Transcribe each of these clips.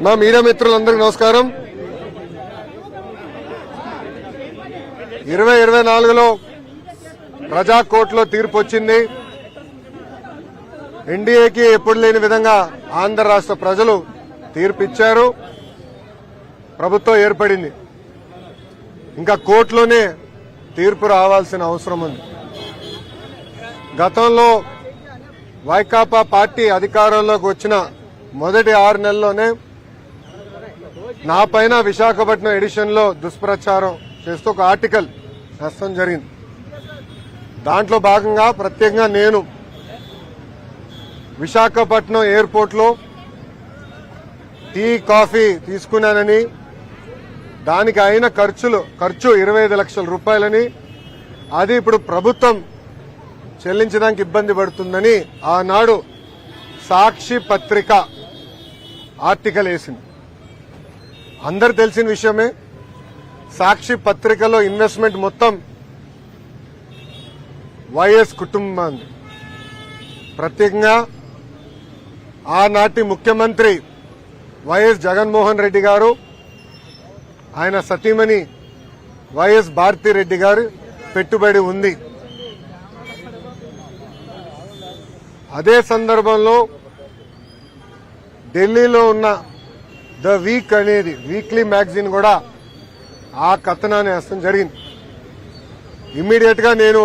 మా మీడియా మిత్రులందరికీ నమస్కారం. 2024లో ప్రజా కోర్టులో తీర్పు వచ్చింది. ఎన్డీఏకి ఎప్పుడు లేని విధంగా ఆంధ్ర రాష్ట్ర ప్రజలు తీర్పు ఇచ్చారు. ప్రభుత్వం ఏర్పడింది. ఇంకా కోర్టులోనే తీర్పు రావాల్సిన అవసరం ఉంది. గతంలో వైకాపా పార్టీ అధికారంలోకి వచ్చిన మొదటి 6 నెలల్లోనే నా పైన విశాఖపట్నం ఎడిషన్ లో దుష్ప్రచారం చేస్తూ ఒక ఆర్టికల్ రాయడం జరిగింది. దాంట్లో భాగంగా ప్రత్యేకంగా నేను విశాఖపట్నం ఎయిర్పోర్ట్ లో టీ కాఫీ తీసుకున్నానని, దానికి అయిన ఖర్చు 25 లక్షల రూపాయలని, అది ఇప్పుడు ప్రభుత్వం చెల్లించడానికి ఇబ్బంది పడుతుందని ఆనాడు సాక్షి పత్రిక ఆర్టికల్ వేసింది. అందరు తెలిసిన విషయమే. సాక్షి పత్రికలో ఇన్వెస్ట్మెంట్ మొత్తం వైఎస్ కుటుంబం, ప్రత్యేకంగా ఆనాటి ముఖ్యమంత్రి వైఎస్ జగన్మోహన్ రెడ్డి గారు, ఆయన సతీమణి వైఎస్ భారతిరెడ్డి గారు పెట్టుబడి ఉంది. అదే సందర్భంలో ఢిల్లీలో ఉన్న ద వీక్ అనేది వీక్లీ మ్యాగజైన్ కూడా ఆ కథనాన్ని వేయడం జరిగింది. ఇమ్మీడియట్ గా నేను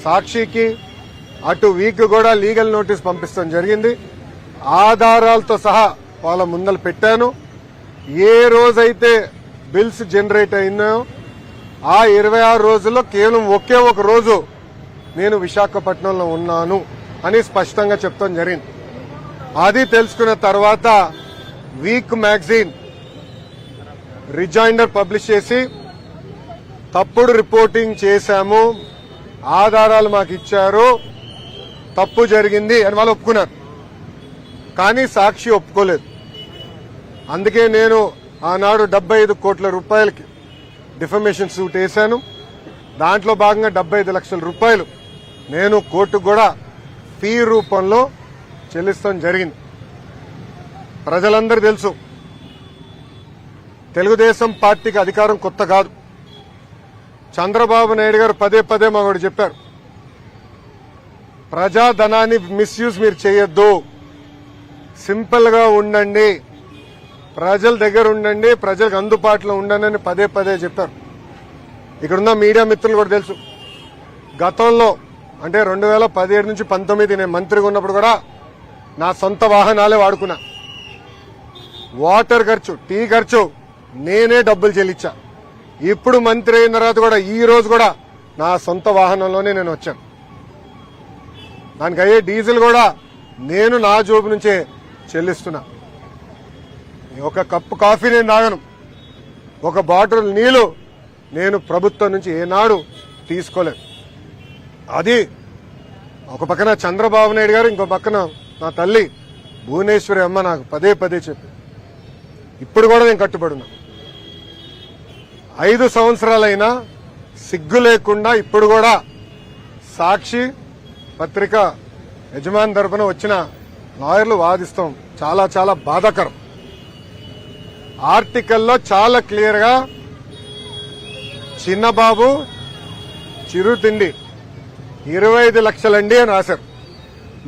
సాక్షికి అటు వీక్ కూడా లీగల్ నోటీస్ పంపిస్తాం జరిగింది. ఆధారాలతో సహా వాళ్ళ ముందలు పెట్టాను. ఏ రోజైతే బిల్స్ జనరేట్ అయినాయో ఆ 26 రోజుల్లో కేవలం ఒకే ఒక రోజు నేను విశాఖపట్నంలో ఉన్నాను అని స్పష్టంగా చెప్తాం జరిగింది. అది తెలుసుకున్న తర్వాత వీక్ మ్యాగజైన్ రిజైండర్ పబ్లిష్ చేసి తప్పుడు రిపోర్టింగ్ చేశాము, ఆధారాలు మాకు ఇచ్చారు, తప్పు జరిగింది అని వాళ్ళు ఒప్పుకున్నారు. కానీ సాక్షి ఒప్పుకోలేదు. అందుకే నేను ఆనాడు 75 కోట్ల రూపాయలకి డిఫమేషన్ సూట్ వేశాను. దాంట్లో భాగంగా 75 లక్షల రూపాయలు నేను కోర్టుకు కూడా ఫీ రూపంలో చెల్లిస్తాం జరిగింది. ప్రజలందరూ తెలుసు, తెలుగుదేశం పార్టీకి అధికారం కొత్త కాదు. చంద్రబాబు నాయుడు గారు పదే పదే మాకు చెప్పారు, ప్రజాధనాన్ని మిస్యూజ్ మీరు చేయొద్దు, సింపుల్ గా ఉండండి, ప్రజల దగ్గర ఉండండి, ప్రజలకు అందుబాటులో ఉండండి అని పదే పదే చెప్పారు. ఇక్కడున్న మీడియా మిత్రులు కూడా తెలుసు, గతంలో అంటే 2017 నుంచి 19 నేను మంత్రిగా ఉన్నప్పుడు కూడా నా సొంత వాహనాలే వాడుకున్నా. వాటర్ ఖర్చు, టీ ఖర్చు నేనే డబ్బులు చెల్లించా. ఇప్పుడు మంత్రి అయిన తర్వాత కూడా ఈ రోజు కూడా నా సొంత వాహనంలోనే నేను వచ్చాను. దానికి అయ్యే డీజిల్ కూడా నేను నా జోబు నుంచే చెల్లిస్తున్నా. ఒక కప్పు కాఫీ నేను తాగను, ఒక బాటిల్ నీళ్లు నేను ప్రభుత్వం నుంచి ఏనాడు తీసుకోలేదు. అది ఒక పక్కన చంద్రబాబు నాయుడు గారు, ఇంకో పక్కన నా తల్లి భువనేశ్వరి అమ్మ నాకు పదే పదే చెప్పి ఇప్పుడు కూడా నేను కట్టుబడున్నా. 5 సంవత్సరాలైనా సిగ్గు లేకుండా ఇప్పుడు కూడా సాక్షి పత్రిక యజమాని తరపున వచ్చిన లాయర్లు వాదిస్తాం. చాలా చాలా బాధాకరం. ఆర్టికల్లో చాలా క్లియర్ గా చిన్నబాబు చిరు తిండి 25 లక్షలండి అని రాశారు.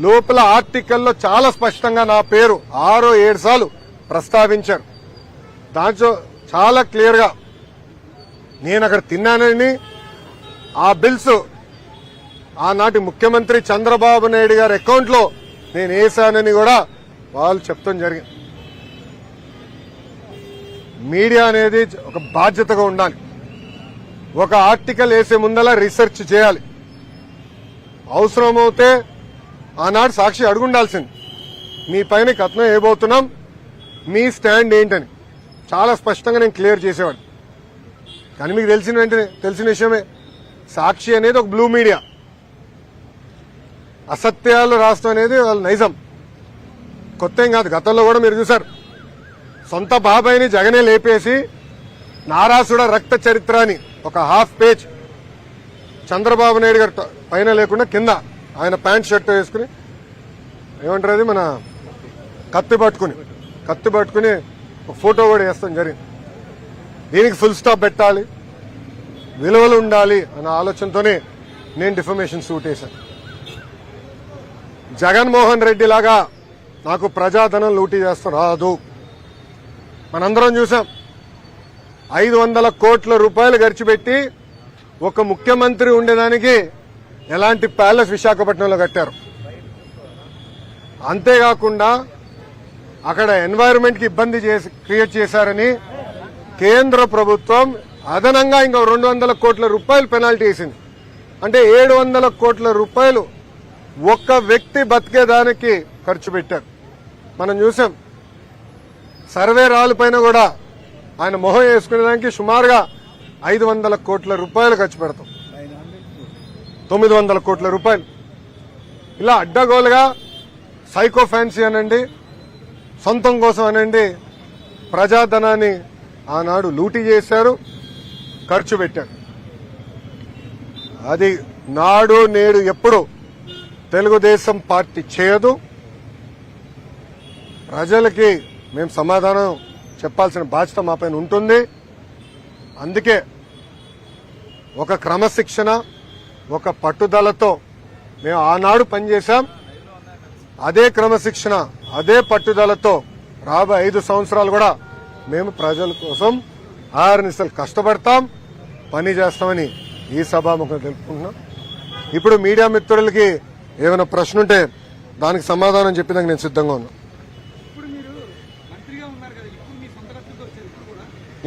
లోపల ఆర్టికల్లో చాలా స్పష్టంగా నా పేరు 6-7 సార్లు ప్రస్తావించారు. దాంట్లో చాలా క్లియర్ గా నేను అక్కడ తిన్నానని, ఆ బిల్స్ ఆనాటి ముఖ్యమంత్రి చంద్రబాబు నాయుడు గారి అకౌంట్ లో నేను వేశానని కూడా వాళ్ళు చెప్తాం జరిగింది. మీడియా అనేది ఒక బాధ్యతగా ఉండాలి. ఒక ఆర్టికల్ వేసే ముందలా రీసెర్చ్ చేయాలి. అవసరమవుతే ఆనాడు సాక్షి అడుగుండాల్సింది, మీ పైన కథనం వేయబోతున్నాం, మీ స్టాండ్ ఏంటని చాలా స్పష్టంగా నేను క్లియర్ చేసేవాడిని. కానీ మీకు తెలిసిన వెంటనే తెలిసిన విషయమే, సాక్షి అనేది ఒక బ్లూ మీడియా. అసత్యాలు రాష్ట్రం అనేది వాళ్ళ నైజం, కొత్త ఏం కాదు. గతంలో కూడా మీరు చూశారు, సొంత బాబాయిని జగనే లేపేసి నారాసుడ రక్త చరిత్ర అని ఒక హాఫ్ పేజ్ చంద్రబాబు నాయుడు గారు పైన లేకుండా కింద ఆయన ప్యాంట్ షర్ట్ వేసుకుని, ఏమంటారు అది, మన కత్తి పట్టుకుని ఒక ఫోటో కూడా వేస్తాం జరిగింది. దీనికి ఫుల్ స్టాప్ పెట్టాలి, విలువలు ఉండాలి అన్న ఆలోచనతోనే నేను డిఫమేషన్ సూట్ వేశాను. జగన్మోహన్ రెడ్డి లాగా నాకు ప్రజాధనం లూటీ చేస్తూ రాదు. మనందరం చూసాం, 500 కోట్ల రూపాయలు ఖర్చు పెట్టి ఒక ముఖ్యమంత్రి ఉండేదానికి ఎలాంటి ప్యాలెస్ విశాఖపట్నంలో కట్టారు. అంతేకాకుండా అక్కడ ఎన్వైరన్మెంట్ కి ఇబ్బంది క్రియేట్ చేశారని కేంద్ర ప్రభుత్వం అదనంగా ఇంకా 200 కోట్ల రూపాయలు పెనాల్టీ వేసింది. అంటే 700 కోట్ల రూపాయలు ఒక్క వ్యక్తి బతికేదానికి ఖర్చు పెట్టారు. మనం చూసాం, సర్వే రాళ్ళ పైన కూడా ఆయన మొహం వేసుకునేదానికి సుమారుగా 500 కోట్ల రూపాయలు ఖర్చు పెడతాం. 900 కోట్ల రూపాయలు ఇలా అడ్డగోలుగా సైకో ఫ్యాన్సీ అనండి, సొంతం కోసం అనండి, ప్రజాధనాన్ని ఆనాడు లూటీ చేశారు, ఖర్చు పెట్టారు. అది నాడు నేడు ఎప్పుడు తెలుగుదేశం పార్టీ చేయదు. ప్రజలకి మేము సమాధానం చెప్పాల్సిన బాధ్యత మా పైన ఉంటుంది. అందుకే ఒక క్రమశిక్షణ, ఒక పట్టుదలతో మేము ఆనాడు పనిచేశాం. అదే క్రమశిక్షణ, అదే పట్టుదలతో రాబోయే 5 సంవత్సరాలు కూడా మేము ప్రజల కోసం ఆర్నిసలు కష్టపడతాం, పని చేస్తామని ఈ సభాముఖంగా తెలుపుకుంటున్నాం. ఇప్పుడు మీడియా మిత్రులకి ఏమైనా ప్రశ్న ఉంటే దానికి సమాధానం చెప్పేందుకు నేను సిద్ధంగా ఉన్నా.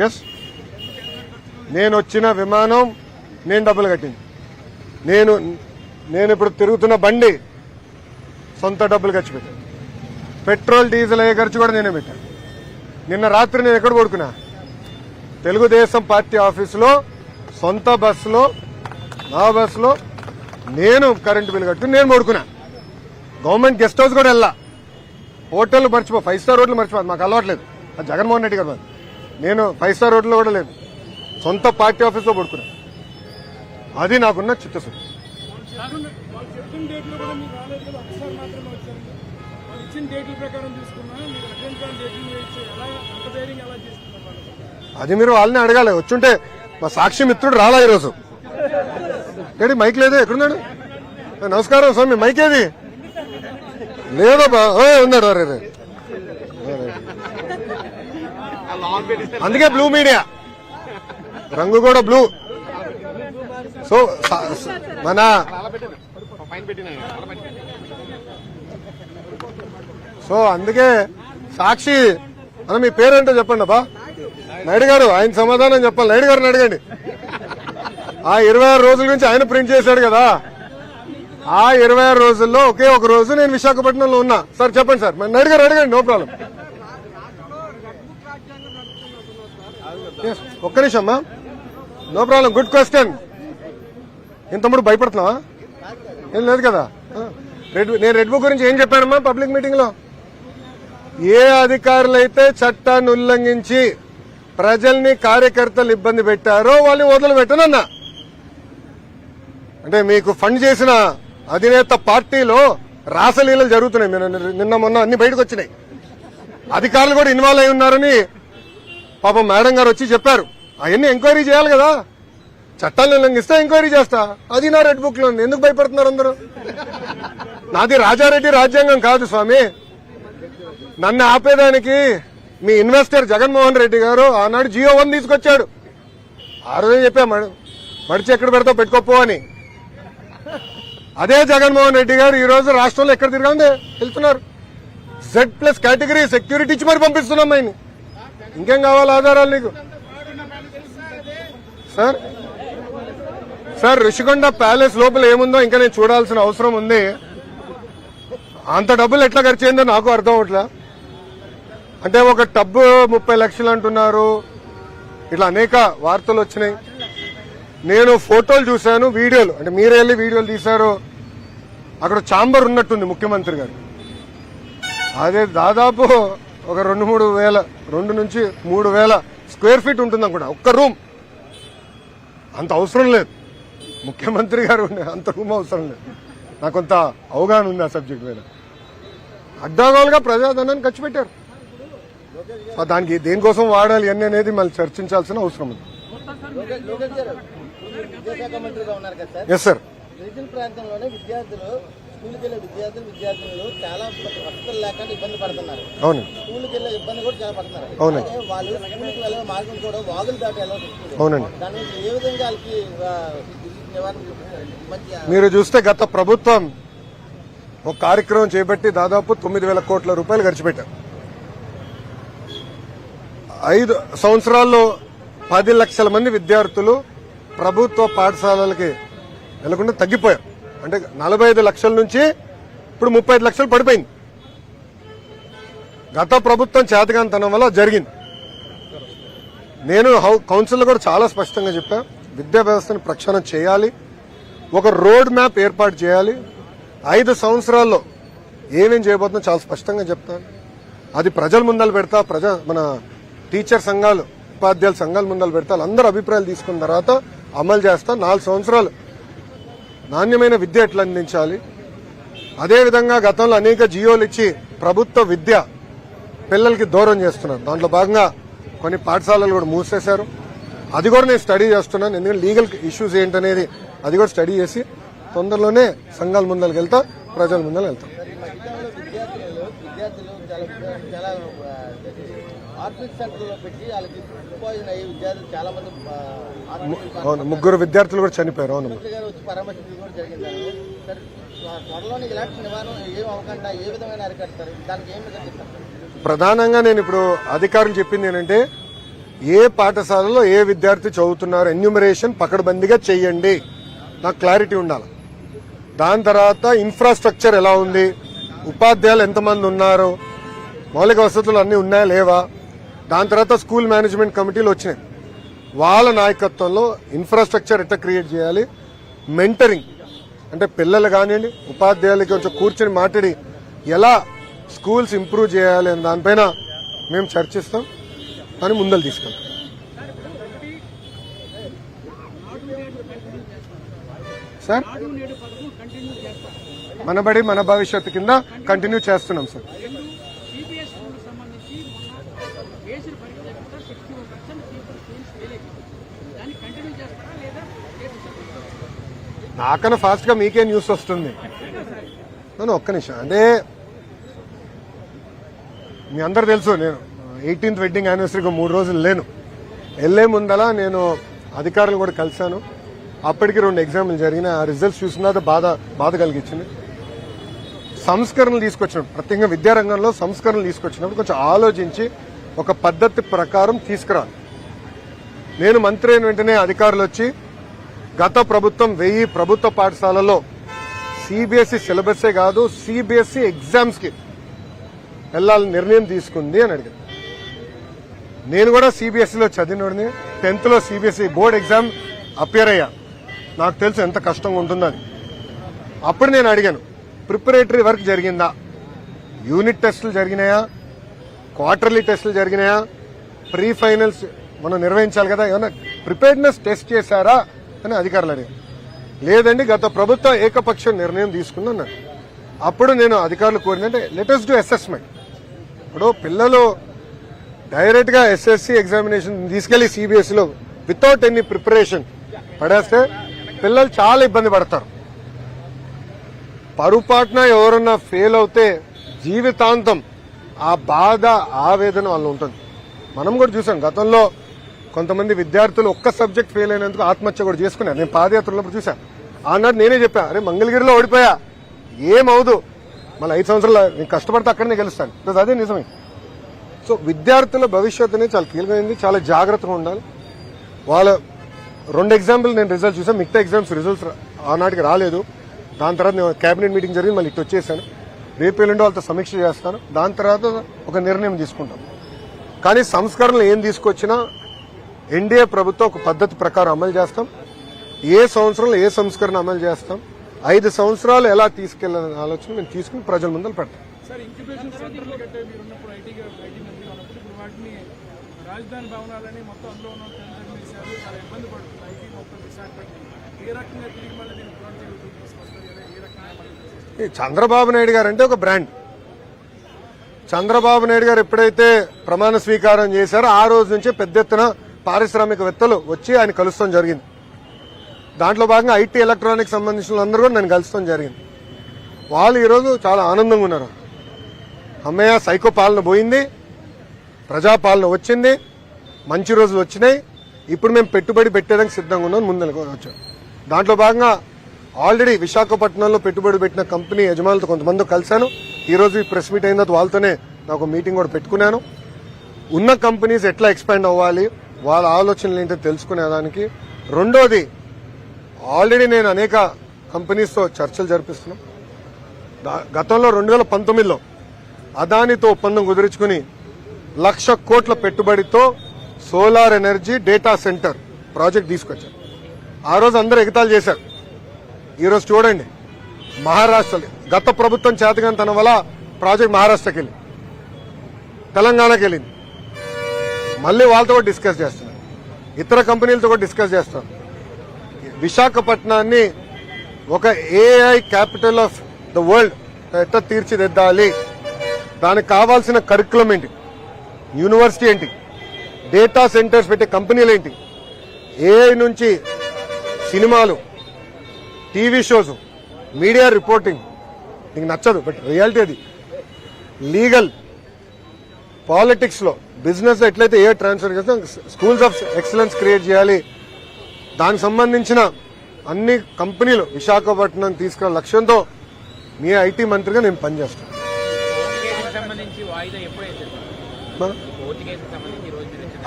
ఎస్, నేను వచ్చిన విమానం నేను డబ్బులు కట్టింది. నేను ఇప్పుడు తిరుగుతున్న బండి సొంత డబ్బులు ఖర్చు పెట్టాను. పెట్రోల్ డీజిల్ అయ్యే ఖర్చు కూడా నేనే పెట్టాను. నిన్న రాత్రి నేను ఎక్కడ పడుకున్నా? తెలుగుదేశం పార్టీ ఆఫీసులో, సొంత బస్సులో, నా బస్సులో నేను కరెంటు బిల్లు కట్టుకుని నేను పడుకున్నా. గవర్నమెంట్ గెస్ట్ హౌస్ కూడా వెళ్ళా. హోటల్ మర్చిపో, 5 స్టార్ హోటల్ మర్చిపో, మాకు అలవాట్లేదు. అది జగన్మోహన్ రెడ్డి గారు. నేను 5 స్టార్ హోటల్లో కూడా లేదు, సొంత పార్టీ ఆఫీస్లో పడుకున్నా. అది నాకున్న చిత్తశుద్ధి. అది మీరు వాళ్ళని అడగాలి. వచ్చుంటే మా సాక్షి మిత్రుడు రాలా ఈరోజు. ఏడి మైక్ లేదు, ఎక్కడున్నాడు? నమస్కారం స్వామి, మైక్ ఏది? లేదబ్బా, ఉన్నాడు. అరే, అందుకే బ్లూ మీడియా, రంగు కూడా బ్లూ. సో మన అందుకే సాక్షి అన్న, మీ పేరేంటో చెప్పండి అబ్బా. నాయుడు గారు, ఆయన సమాధానం చెప్పాలి. నాయుడు గారిని అడగండి. ఆ 26 రోజుల నుంచి ఆయన ప్రింట్ చేశాడు కదా. ఆ 26 రోజుల్లో ఒకే ఒక రోజు నేను విశాఖపట్నంలో ఉన్నా. సార్ చెప్పండి సార్. నాయుడు గారు అడగండి, నో ప్రాబ్లం. ఒక్క నిమిషం అమ్మా, నో ప్రాబ్లం. Good question. ఏం తమ్ముడు భయపడుతున్నావా? ఏం లేదు కదా. నేను రెడ్ బుక్ గురించి ఏం చెప్పానమ్మా పబ్లిక్ మీటింగ్ లో? ఏ అధికారులైతే చట్టాన్ని ఉల్లంఘించి ప్రజల్ని, కార్యకర్తలు ఇబ్బంది పెట్టారో వాళ్ళని వదిలిపెట్టనన్నా. అంటే మీకు ఫండ్ చేసిన అధినేత పార్టీలో రాసలీలలు జరుగుతున్నాయి. నిన్న మొన్న అన్ని బయటకు వచ్చినాయి. అధికారులు కూడా ఇన్వాల్వ్ అయి ఉన్నారని పాపం మేడం గారు వచ్చి చెప్పారు. అవన్నీ ఎంక్వైరీ చేయాలి కదా. చట్టాలను ఉల్లంఘిస్తే ఎంక్వైరీ చేస్తా. అది నా రెడ్ బుక్ లో ఉంది. ఎందుకు భయపడుతున్నారు అందరూ? నాది రాజారెడ్డి రాజ్యాంగం కాదు స్వామి. నన్ను ఆపేదానికి మీ ఇన్వెస్టర్ జగన్మోహన్ రెడ్డి గారు ఆనాడు జియో 1 తీసుకొచ్చాడు. ఆ రోజే చెప్పా, మడిచి ఎక్కడ పెడతావు పెట్టుకోపో అని. అదే జగన్మోహన్ రెడ్డి గారు ఈ రోజు రాష్ట్రంలో ఎక్కడ తిరగాలి వెళ్తున్నారు. Z+ కేటగిరీ సెక్యూరిటీ ఇచ్చి మరి పంపిస్తున్నాం ఆయన. ఇంకేం కావాలి ఆధారాలు నీకు? సార్ ఋషికొండ ప్యాలెస్ లోపల ఏముందో ఇంకా నేను చూడాల్సిన అవసరం ఉంది. అంత డబ్బులు ఎట్లా ఖర్చు అయిందో నాకు అర్థం అవట్లా. అంటే ఒక టబ్బు 30 లక్షలు అంటున్నారు. ఇట్లా అనేక వార్తలు వచ్చినాయి. నేను ఫోటోలు చూశాను, వీడియోలు, అంటే మీరే వెళ్ళి వీడియోలు తీశారు. అక్కడ ఛాంబర్ ఉన్నట్టుంది ముఖ్యమంత్రి గారు. అదే దాదాపు ఒక 2 నుంచి 3 వేల స్క్వేర్ ఫీట్ ఉంటుంది అనుకుంటా ఒక్క రూమ్. అంత అవసరం లేదు ముఖ్యమంత్రి గారు, అంత రూమ్ అవసరం లేదు. నాకు కొంత అవగాహన ఉంది ఆ సబ్జెక్ట్ మీద. అడ్డాగోలుగా ప్రజాధనాన్ని ఖర్చు పెట్టారు. సో దానికి దేనికోసం వాడాలి అని అనేది మళ్ళీ చర్చించాల్సిన అవసరం ఉంది. Yes sir. గిరిజన ప్రాంతంలోనే విద్యార్థులు స్కూల్కి వెళ్ళే విద్యార్థులు చాలా వసతులు లేకుండా ఇబ్బంది పడుతున్నారు. అవును. స్కూల్కి వెళ్ళే ఇబ్బంది కూడా చాలా పడుతున్నారు. అవునండి. వాళ్ళు స్కూల్కి వెళ్ళే మార్గం కూడా వాగులు దాటి వెళ్ళాల్సి వస్తుంది. అవునండి. దాని నుంచి ఏ విధంగా వాళ్ళకి నివారణ మీరు చూస్తే గత ప్రభుత్వం ఒక కార్యక్రమం చేపట్టి దాదాపు 9,000 కోట్ల రూపాయలు ఖర్చు పెట్టారు. 5 సంవత్సరాల్లో 10 లక్షల మంది విద్యార్థులు ప్రభుత్వ పాఠశాలలకి వెళ్లకుండా తగ్గిపోయారు. అంటే 45 లక్షల నుంచి ఇప్పుడు 35 లక్షలు పడిపోయింది. గత ప్రభుత్వం చేతగానితనం వల్ల జరిగింది. నేను కౌన్సిల్లో కూడా చాలా స్పష్టంగా చెప్పా, విద్యా వ్యవస్థను ప్రక్షాళన చేయాలి, ఒక రోడ్ మ్యాప్ ఏర్పాటు చేయాలి. 5 సంవత్సరాల్లో ఏమేం చేయబోతుందో చాలా స్పష్టంగా చెప్తాను. అది ప్రజల ముందలు పెడతా, మన టీచర్ సంఘాలు, ఉపాధ్యాయుల సంఘాల ముందలు పెడతా, అందరూ అభిప్రాయాలు తీసుకున్న తర్వాత అమలు చేస్తా. 4 సంవత్సరాలు నాణ్యమైన విద్య ఎట్లా అందించాలి. అదేవిధంగా గతంలో అనేక జియోలు ఇచ్చి ప్రభుత్వ విద్య పిల్లలకి దూరం చేస్తున్నారు. దాంట్లో భాగంగా కొన్ని పాఠశాలలు కూడా మూసేశారు. అది కూడా నేను స్టడీ చేస్తున్నాను. ఎందుకంటే లీగల్ ఇష్యూస్ ఏంటనేది అది కూడా స్టడీ చేసి తొందరలోనే సంఘాల ముందరికి వెళ్తా, ప్రజల ముందర వెళ్తాం. విద్యార్థులు చాలా ఆర్ఫిక్ సెంటర్లో పెట్టి వాళ్ళకి పాయిజన్ అయ్యి విద్యార్థులు చాలా మంది అవును, 3 విద్యార్థులు కూడా చనిపోయారు. అవును, వచ్చి పరామర్శించడం కూడా జరిగింది. త్వరలోని ఇలాంటి నివారణ ఏం అవ్వకుండా ఏ విధమైన అరికడతారు, దానికి ఏం చెప్తారు? ప్రధానంగా నేను ఇప్పుడు అధికారులు చెప్పింది ఏంటంటే, ఏ పాఠశాలలో ఏ విద్యార్థి చదువుతున్నారు ఎన్యూమరేషన్ పకడ్బందీగా చెయ్యండి, నాకు క్లారిటీ ఉండాలి. దాని తర్వాత ఇన్ఫ్రాస్ట్రక్చర్ ఎలా ఉంది, ఉపాధ్యాయులు ఎంతమంది ఉన్నారు, మౌలిక వసతులు అన్నీ ఉన్నాయా లేవా. దాని తర్వాత స్కూల్ మేనేజ్మెంట్ కమిటీలు వచ్చినాయి, వాళ్ళ నాయకత్వంలో ఇన్ఫ్రాస్ట్రక్చర్ ఎట్లా క్రియేట్ చేయాలి, మెంటరింగ్ అంటే పిల్లలు కానివ్వండి ఉపాధ్యాయులకి కొంచెం కూర్చొని మాట్లాడి ఎలా స్కూల్స్ ఇంప్రూవ్ చేయాలి అని దానిపైన మేము చర్చిస్తాం అని ముందలు తీసుకెళ్తాం. సార్ మనబడి మన భవిష్యత్తు కింద కంటిన్యూ చేస్తున్నాం సార్. నాకన్నా ఫాస్ట్ గా మీకే న్యూస్ వస్తుంది. నన్ను ఒక్క నిమిషం, అంటే మీ అందరు తెలుసు నేను 18th వెడ్డింగ్ యానివర్సరీకి 3 రోజులు లేను. వెళ్లే ముందల నేను అధికారులు కూడా కలిశాను. అప్పటికి 2 ఎగ్జామ్లు జరిగిన ఆ రిజల్ట్స్ చూసిన బాధ కలిగించింది. సంస్కరణలు తీసుకొచ్చినప్పుడు, ప్రత్యేకంగా విద్యారంగంలో సంస్కరణలు తీసుకొచ్చినప్పుడు కొంచెం ఆలోచించి ఒక పద్ధతి ప్రకారం తీసుకురాలి. నేను మంత్రి అయిన వెంటనే అధికారులు వచ్చి గత ప్రభుత్వం 1000 ప్రభుత్వ పాఠశాలలో సిబిఎస్ఈ సిలబసే కాదు సిబిఎస్ఈ ఎగ్జామ్స్ కి వెళ్లాలని నిర్ణయం తీసుకుంది అని అడిగాను. నేను కూడా సిబిఎస్ఈలో చదివినోడిని, 10th లో సిబిఎస్ఈ బోర్డ్ ఎగ్జామ్ అపియర్ అయ్యా. నాకు తెలుసు ఎంత కష్టంగా ఉంటుందని. అప్పుడు నేను అడిగాను, ప్రిపరేటరీ వర్క్ జరిగిందా, యూనిట్ టెస్టులు జరిగినాయా, క్వార్టర్లీ టెస్టులు జరిగినాయా, ప్రీ ఫైనల్స్ మనం నిర్వహించాలి కదా, ఏమన్నా ప్రిపేర్డ్నెస్ టెస్ట్ చేశారా అని అధికారులు అడిగారు. లేదండి గత ప్రభుత్వం ఏకపక్ష నిర్ణయం తీసుకుందన్నారు. అప్పుడు నేను అధికారులు కోరిందంటే లెట్ us డూ అసెస్మెంట్. ఇప్పుడు పిల్లలు డైరెక్ట్ గా ఎస్ఎస్సి ఎగ్జామినేషన్ తీసుకెళ్లి సిబిఎస్ఈలో వితౌట్ ఎనీ ప్రిపరేషన్ పడేస్తే పిల్లలు చాలా ఇబ్బంది పడతారు. పొరపాటున ఎవరన్నా ఫెయిల్ అవుతే జీవితాంతం ఆ బాధ ఆవేదన వాళ్ళు ఉంటుంది. మనం కూడా చూసాం గతంలో కొంతమంది విద్యార్థులు ఒక్క సబ్జెక్ట్ ఫెయిల్ అయినందుకు ఆత్మహత్య కూడా చేసుకున్నారు. నేను పాదయాత్రలో చూశాను. ఆనాడు నేనే చెప్పా, అరే మంగళగిరిలో ఓడిపోయా ఏమవుదు, మళ్ళీ 5 సంవత్సరాలు నేను కష్టపడితే అక్కడనే గెలుస్తాను. అదే నిజమే. సో విద్యార్థుల భవిష్యత్తు అనేది చాలా కీలకమైంది, చాలా జాగ్రత్తగా ఉండాలి. వాళ్ళ 2 ఎగ్జాంపుల్ నేను రిజల్ట్ చూసాను, మిగతా ఎగ్జామ్స్ రిజల్ట్స్ ఆనాటికి రాలేదు. దాని తర్వాత నేను కేబినెట్ మీటింగ్ జరిగింది, మళ్ళీ ఇటు వచ్చేసాను. రేపు ఎల్లుండి వాళ్ళతో సమీక్ష చేస్తాను, దాని తర్వాత ఒక నిర్ణయం తీసుకుంటాం. కానీ సంస్కరణలు ఏం తీసుకొచ్చినా ఎన్డీఏ ప్రభుత్వం ఒక పద్ధతి ప్రకారం అమలు చేస్తాం. ఏ సంవత్సరంలో ఏ సంస్కరణ అమలు చేస్తాం, 5 సంవత్సరాలు ఎలా తీసుకెళ్లాలనే ఆలోచన మేము తీసుకుని ప్రజల ముందర పెడతాం. రాజధాని భవనాలని మొత్తం అందులో ఉన్న చాలా ఇబ్బంది పడుతుంది. ఐటీ మొత్తం ఏ రకంగా తిరిగి మళ్ళీ నేను తీసుకొస్తారు, ఏ రకంగా చంద్రబాబు నాయుడు గారు అంటే ఒక బ్రాండ్. చంద్రబాబు నాయుడు గారు ఎప్పుడైతే ప్రమాణ స్వీకారం చేశారో ఆ రోజు నుంచే పెద్ద ఎత్తున పారిశ్రామికవేత్తలు వచ్చి ఆయన కలుస్తాం జరిగింది. దాంట్లో భాగంగా ఐటీ ఎలక్ట్రానిక్స్ సంబంధించిన అందరూ కూడా నేను కలుస్తాం జరిగింది. వాళ్ళు ఈరోజు చాలా ఆనందంగా ఉన్నారు. అమ్మయ్య సైకో పాలన పోయింది, ప్రజాపాలన వచ్చింది, మంచి రోజులు వచ్చినాయి, ఇప్పుడు మేము పెట్టుబడి పెట్టేదానికి సిద్ధంగా ఉన్నాం ముందు వచ్చాం. దాంట్లో భాగంగా ఆల్రెడీ విశాఖపట్నంలో పెట్టుబడి పెట్టిన కంపెనీ యజమానులతో కొంతమంది కలిశాను. ఈ రోజు ఈ ప్రెస్ మీట్ అయిన తర్వాత వాళ్ళతోనే నాకు మీటింగ్ కూడా పెట్టుకున్నాను. ఉన్న కంపెనీస్ ఎట్లా ఎక్స్పాండ్ అవ్వాలి, వాళ్ళ ఆలోచనలు ఏంటో తెలుసుకునేదానికి. రెండోది, ఆల్రెడీ నేను అనేక కంపెనీస్తో చర్చలు జరిపిస్తున్నాం. గతంలో 2019లో అదానితో ఒప్పందం కుదుర్చుకుని 1,00,000 కోట్ల పెట్టుబడితో solar energy data centre project తీసుకొచ్చారు. ఆ రోజు అందరూ ఎగతాళి చేశారు. ఈరోజు చూడండి, మహారాష్ట్రలో గత ప్రభుత్వం చేతగానితనం వల్ల ప్రాజెక్ట్ మహారాష్ట్రకి వెళ్ళింది, తెలంగాణకి వెళ్ళింది. మళ్ళీ వాళ్ళతో కూడా డిస్కస్ చేస్తున్నారు, ఇతర కంపెనీలతో కూడా డిస్కస్ చేస్తున్నారు. విశాఖపట్నాన్ని ఒక AI capital of the world ఎట్లా తీర్చిదిద్దాలి, దానికి కావాల్సిన కరికులం ఏంటి, యూనివర్సిటీ ఏంటి, డేటా సెంటర్స్ పెట్టే కంపెనీలు ఏంటి, ఏఐ నుంచి సినిమాలు, టీవీ షోస్, మీడియా రిపోర్టింగ్. నీకు నచ్చదు, బట్ రియాలిటీ అది. లీగల్, పాలిటిక్స్ లో, బిజినెస్ లో ఎట్లయితే ఏ ట్రాన్స్ఫర్ చేస్తాం, స్కూల్స్ ఆఫ్ ఎక్సలెన్స్ క్రియేట్ చేయాలి. దానికి సంబంధించిన అన్ని కంపెనీలు విశాఖపట్నం తీసుకున్న లక్ష్యంతో మీ ఐటీ మంత్రిగా నేను పనిచేస్తాను.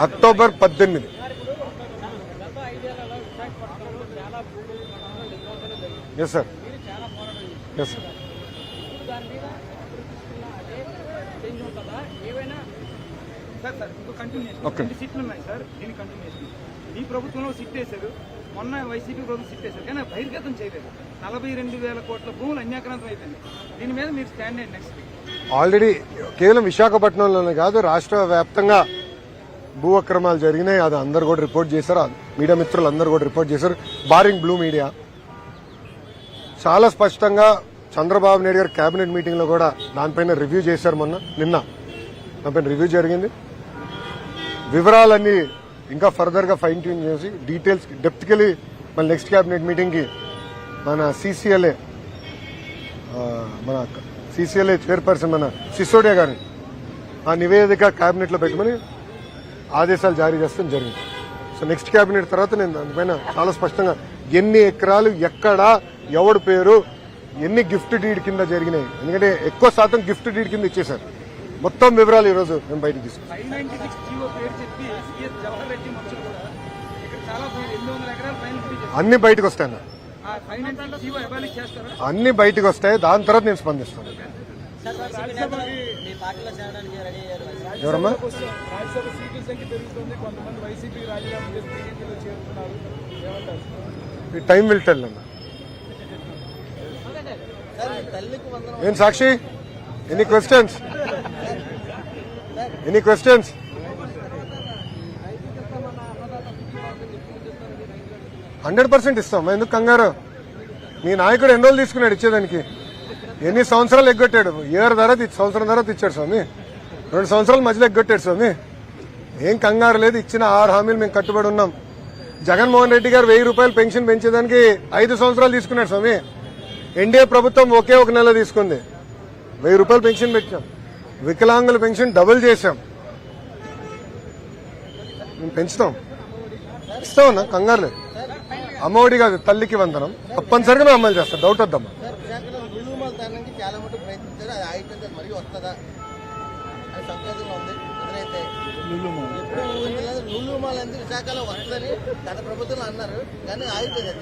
October 18. Yes sir, yes sir. Okay, సీట్లు ఉన్నాయి సార్. దీని కంటిన్యూషన్ ఈ ప్రభుత్వంలో సిట్ వేశారు, మొన్న వైసీపీ ప్రభుత్వం సిట్ వేశారు, కానీ బహిర్గతం చేయలేదు. 42,000 కోట్ల భూములు అన్యాక్రాంతం అయిపోయింది. దీని మీద మీరు స్టాండ్ అయ్యండి నెక్స్ట్. ఆల్రెడీ కేవలం విశాఖపట్నంలోనే కాదు, రాష్ట్ర వ్యాప్తంగా భూ అక్రమాలు జరిగినాయి. అది అందరు కూడా రిపోర్ట్ చేశారు, మీడియా మిత్రులు అందరూ కూడా రిపోర్ట్ చేశారు, బారింగ్ బ్లూ మీడియా. చాలా స్పష్టంగా చంద్రబాబు నాయుడు గారు కేబినెట్ మీటింగ్ లో కూడా దానిపైన రివ్యూ చేశారు. నిన్న దానిపైన రివ్యూ జరిగింది. వివరాలన్నీ ఇంకా ఫర్దర్ గా ఫైన్ ట్యూన్ చేసి డీటెయిల్స్ డెప్త్ కెళ్ళి మన నెక్స్ట్ కేబినెట్ మీటింగ్ కి మన సిసిఎల్ఏ చైర్పర్సన్ మన సిసోడియా గారిని ఆ నివేదిక కేబినెట్ లో పెట్టమని ఆదేశాలు జారీ చేస్తాం జరిగింది. సో నెక్స్ట్ కేబినెట్ తర్వాత నేను దానిపైన చాలా స్పష్టంగా ఎన్ని ఎకరాలు, ఎక్కడ, ఎవడి పేరు, ఎన్ని గిఫ్ట్ డీడ్ కింద జరిగినాయి, ఎందుకంటే ఎక్కువ శాతం గిఫ్ట్ డీడ్ కింద ఇచ్చేశారు. మొత్తం వివరాలు ఈ రోజు మేము బయటకు తీసుకున్నాం. అన్ని బయటకు వస్తాయి, అన్ని బయటకు వస్తాయి. దాని తర్వాత నేను స్పందిస్తాను. ఎవరమ్మా? టైం విల్ టెల్ అన్న. ఏం సాక్షి, ఎనీ క్వశ్చన్స్? 100% ఇస్తాం. ఎందుకు కంగారు? మీ నాయకుడు ఎన్ని రోజులు తీసుకున్నాడు ఇచ్చేదానికి? ఎన్ని సంవత్సరాలు ఎగ్గొట్టాడు? ఏడు తర్వాత సంవత్సరం తర్వాత ఇచ్చాడు స్వామి, 2 సంవత్సరాల మధ్యలో ఎగ్గొట్టాడు స్వామి. ఏం కంగారు లేదు, ఇచ్చిన 6 హామీలు మేము కట్టుబడి ఉన్నాం. జగన్మోహన్ రెడ్డి గారు 1000 రూపాయలు పెన్షన్ పెంచేదానికి 5 సంవత్సరాలు తీసుకున్నాడు స్వామి. ఎన్డీఏ ప్రభుత్వం ఒకే 1 నెల తీసుకుంది. 1000 రూపాయలు పెన్షన్ పెట్టాం. వికలాంగుల పెన్షన్ డబుల్ చేశాం. మేము పెంచుతాం, ఇస్తామన్నా, కంగారు లేదు. అమ్మఒడి కాదు, తల్లికి వందనం తప్పనిసరిగా మేము అమలు చేస్తాం, డౌట్ వద్దమ్మా.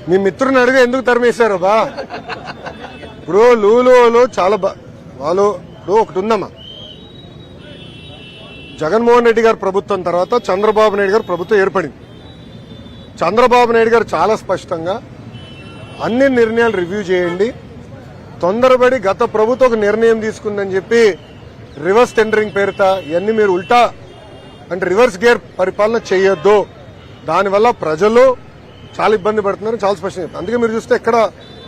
మీ మిత్రుని అడిగి ఎందుకు తరిమేశారు బా? ఇప్పుడు లూలులో చాలా వాళ్ళు ఇప్పుడు ఒకటి ఉందమ్మా, జగన్మోహన్ రెడ్డి గారి ప్రభుత్వం తర్వాత చంద్రబాబు నాయుడు గారు ప్రభుత్వం ఏర్పడింది. చంద్రబాబు నాయుడు గారు చాలా స్పష్టంగా అన్ని నిర్ణయాలు రివ్యూ చేయండి, తొందరపడి గత ప్రభుత్వం ఒక నిర్ణయం తీసుకుందని చెప్పి రివర్స్ టెండరింగ్ పేరుత ఇవన్నీ మీరు ఉల్టా అంటే రివర్స్ గేర్ పరిపాలన చేయొద్దు, దానివల్ల ప్రజలు చాలా ఇబ్బంది పడుతున్నారు, చాలా స్పష్టంగా. అందుకే మీరు చూస్తే ఎక్కడ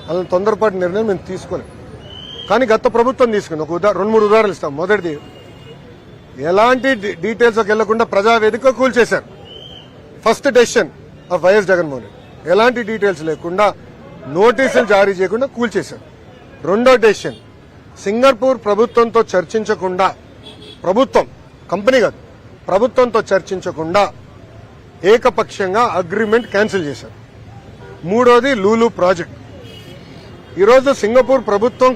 అలా తొందరపాటు నిర్ణయం మేము తీసుకోలేం. కానీ గత ప్రభుత్వం తీసుకుంది. ఒక 2-3 ఉదాహరణలు ఇస్తాం. మొదటిది ఎలాంటి డీటెయిల్స్కి వెళ్లకుండా ప్రజావేదిక కూల్చేశారు. First decision of YS Jaganmohan Reddy, ఎలాంటి డీటెయిల్స్ లేకుండా నోటీసులు జారీ చేయకుండా కూల్చేశారు. రెండో డెసిషన్, సింగపూర్ ప్రభుత్వంతో చర్చించకుండా, ప్రభుత్వం కంపెనీ కాదు ప్రభుత్వంతో చర్చించకుండా ఏకపక్షంగా అగ్రిమెంట్ క్యాన్సిల్ చేశారు. మూడోది లూలు ప్రాజెక్ట్. ఈరోజు సింగపూర్ ప్రభుత్వం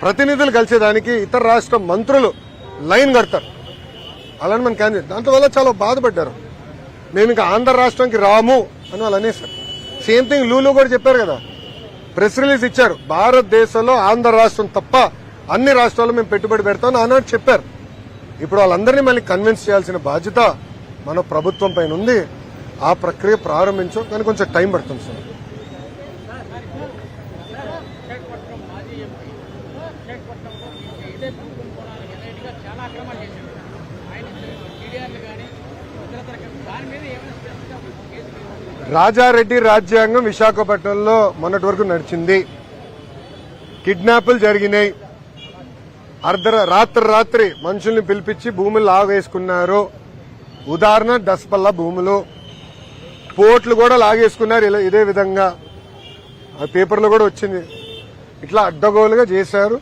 ప్రతినిధులు కలిసేదానికి ఇతర రాష్ట్ర మంత్రులు లైన్ కడతారు, అలానే మనం క్యాన్సిల్. దాంట్లో చాలా బాధపడ్డారు. మేము ఇంకా ఆంధ్ర రాష్ట్రానికి రాము అని వాళ్ళు అనేసారు. సేమ్ థింగ్ లూలు కూడా చెప్పారు కదా, ప్రెస్ రిలీజ్ ఇచ్చారు. భారతదేశంలో ఆంధ్ర రాష్ట్రం తప్ప అన్ని రాష్ట్రాల్లో మేము పెట్టుబడి పెడతామని ఆనాడు చెప్పారు. ఇప్పుడు వాళ్ళందరినీ మళ్ళీ కన్విన్స్ చేయాల్సిన బాధ్యత మన ప్రభుత్వం పైన ఉంది. ఆ ప్రక్రియ ప్రారంభించాం, కానీ కొంచెం టైం పడుతుంది సార్. రాజారెడ్డి రాజ్యాంగం విశాఖపట్నంలో మొన్నటి వరకు నడిచింది. కిడ్నాపులు జరిగినాయి. రాత్రి మనుషుల్ని పిలిపించి భూములు లాగేసుకున్నారు. ఉదాహరణ దసపల్ల భూములు, పోర్ట్లు కూడా లాగేసుకున్నారు. ఇదే విధంగా ఆ పేపర్లో కూడా వచ్చింది. ఇట్లా అడ్డగోలుగా చేశారు.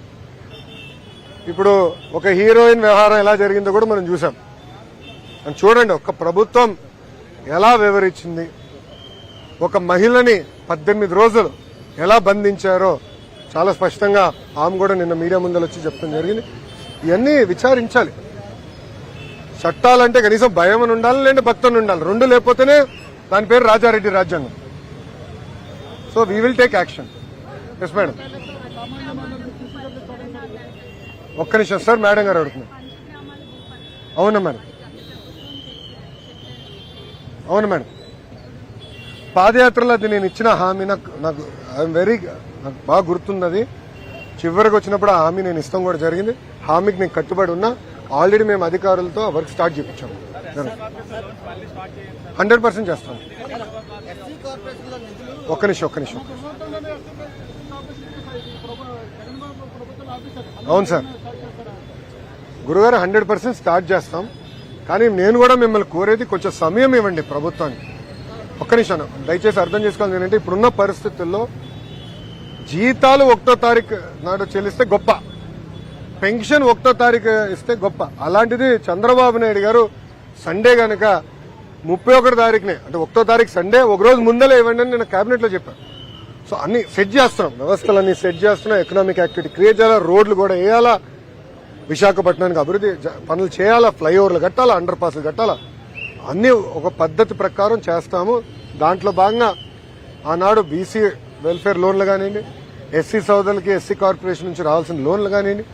ఇప్పుడు ఒక హీరోయిన్ వ్యవహారం ఎలా జరిగిందో కూడా మనం చూసాం. చూడండి ఒక్క ప్రభుత్వం ఎలా వివరించింది, ఒక మహిళని 18 రోజులు ఎలా బంధించారో చాలా స్పష్టంగా ఆమె కూడా నిన్న మీడియా ముందర వచ్చి చెప్తాం జరిగింది. ఇవన్నీ విచారించాలి. చట్టాలంటే కనీసం భయం అని ఉండాలి, లేదంటే భక్తుని ఉండాలి. రెండు లేకపోతేనే దాని పేరు రాజారెడ్డి రాజ్యాంగం. So we will take action. Yes madam. ఒక్క నిమిషం సార్, మేడం గారు అడుగుతున్నారు. అవునా మేడం, అవును మేడం. పాదయాత్రలో అది నేను ఇచ్చిన హామీ నాకు నాకు బాగా గుర్తున్నది. చివరికి వచ్చినప్పుడు ఆ హామీ నేను ఇస్తాం కూడా జరిగింది. హామీకి నేను కట్టుబడి ఉన్నా. ఆల్రెడీ మేము అధికారులతో వర్క్ స్టార్ట్ చేయించాము. 100% చేస్తాం. ఒక్క నిమిషం. అవును సార్ గురుగారు, 100% స్టార్ట్ చేస్తాం. కానీ నేను కూడా మిమ్మల్ని కోరేది కొంచెం సమయం ఇవ్వండి ప్రభుత్వానికి. ఒక్క నిమిషం దయచేసి అర్థం చేసుకోవాలి. ఏంటంటే ఇప్పుడున్న పరిస్థితుల్లో జీతాలు 1వ తారీఖు నాడు చెల్లిస్తే గొప్ప, పెన్షన్ 1వ తారీఖు ఇస్తే గొప్ప. అలాంటిది చంద్రబాబు నాయుడు గారు సండే గనక 31 తారీఖునే, అంటే 1వ తారీఖు సండే ఒక రోజు ముందలే ఇవ్వండి అని నేను కేబినెట్ లో చెప్పాను. సో అన్ని సెట్ చేస్తున్నాం, వ్యవస్థలన్నీ సెట్ చేస్తున్నాం. ఎకనామిక్ యాక్టివిటీ క్రియేట్ చేయాలా, రోడ్లు కూడా వేయాలా, విశాఖపట్నానికి అభివృద్ధి పనులు చేయాలా, ఫ్లైఓవర్లు కట్టాలా, అండర్ పాస్లు కట్టాలా, అన్ని ఒక పద్ధతి ప్రకారం చేస్తాము. దాంట్లో భాగంగా ఆనాడు బీసీ వెల్ఫేర్ లోన్లు కానివ్వండి, ఎస్సీ సోదరులకి ఎస్సీ కార్పొరేషన్ నుంచి రావాల్సిన లోన్లు కానివ్వండి,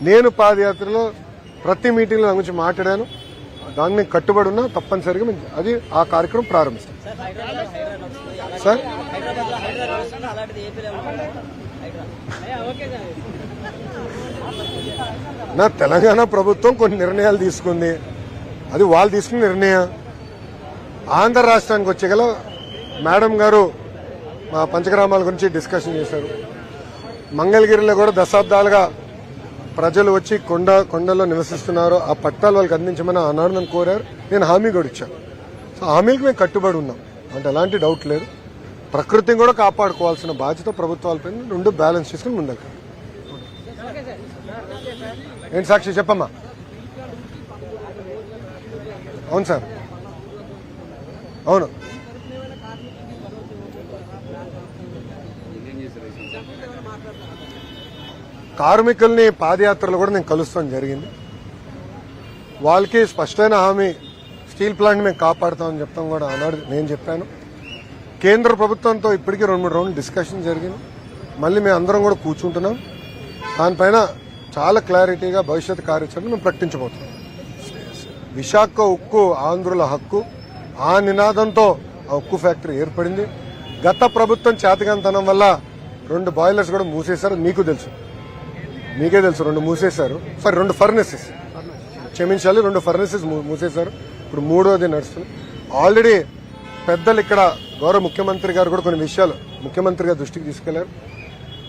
నేను పాదయాత్రలో ప్రతి మీటింగ్లో దాని గురించి మాట్లాడాను. దాన్ని కట్టుబడి ఉన్నా. తప్పనిసరిగా అది ఆ కార్యక్రమం ప్రారంభిస్తాం. సార్ నా తెలంగాణ ప్రభుత్వం కొన్ని నిర్ణయాలు తీసుకుంది, అది వాళ్ళు తీసుకున్న నిర్ణయం. ఆంధ్ర రాష్ట్రానికి వచ్చేగల మేడం గారు మా పంచగ్రామాల గురించి డిస్కషన్ చేశారు. మంగళగిరిలో కూడా దశాబ్దాలుగా ప్రజలు వచ్చి కొండలో నివసిస్తున్నారు, ఆ పట్టాలు వాళ్ళకి అందించమని ఆనాడు నన్ను కోరారు. నేను హామీ కూడా ఇచ్చాను. సో హామీలకు మేము కట్టుబడి ఉన్నాం, అంటే ఎలాంటి డౌట్ లేదు. ప్రకృతిని కూడా కాపాడుకోవాల్సిన బాధ్యత ప్రభుత్వాలపై రెండు బ్యాలెన్స్ చేసుకుని ముందుకు. ఏంటి సాక్షి చెప్పమ్మా. అవును సార్, అవును. కార్మికుల్ని పాదయాత్రలో కూడా నేను కలుస్తాను జరిగింది. వాళ్ళకి స్పష్టమైన హామీ, స్టీల్ ప్లాంట్ మేము కాపాడుతామని చెప్తాం కూడా ఆనాడు నేను చెప్పాను. కేంద్ర ప్రభుత్వంతో ఇప్పటికీ 2-3 రౌండ్లు డిస్కషన్ జరిగింది. మళ్ళీ మేము అందరం కూడా కూర్చుంటున్నాం. దానిపైన చాలా క్లారిటీగా భవిష్యత్ కార్యాచరణ మేము ప్రకటించబోతున్నాం. విశాఖ ఉక్కు ఆంధ్రుల హక్కు, ఆ నినాదంతో ఆ ఉక్కు ఫ్యాక్టరీ ఏర్పడింది. గత ప్రభుత్వం చేతగానితనం వల్ల 2 బాయిలర్స్ కూడా మూసేశారు. మీకే తెలుసు 2 మూసేశారు. సారీ 2 ఫర్నెసెస్, క్షమించాలి, 2 ఫర్నెసెస్ మూసేశారు. ఇప్పుడు 3వది నడుస్తుంది. ఆల్రెడీ పెద్దలు ఇక్కడ గౌరవ ముఖ్యమంత్రి గారు కూడా కొన్ని విషయాలు ముఖ్యమంత్రి గారి దృష్టికి తీసుకెళ్లారు.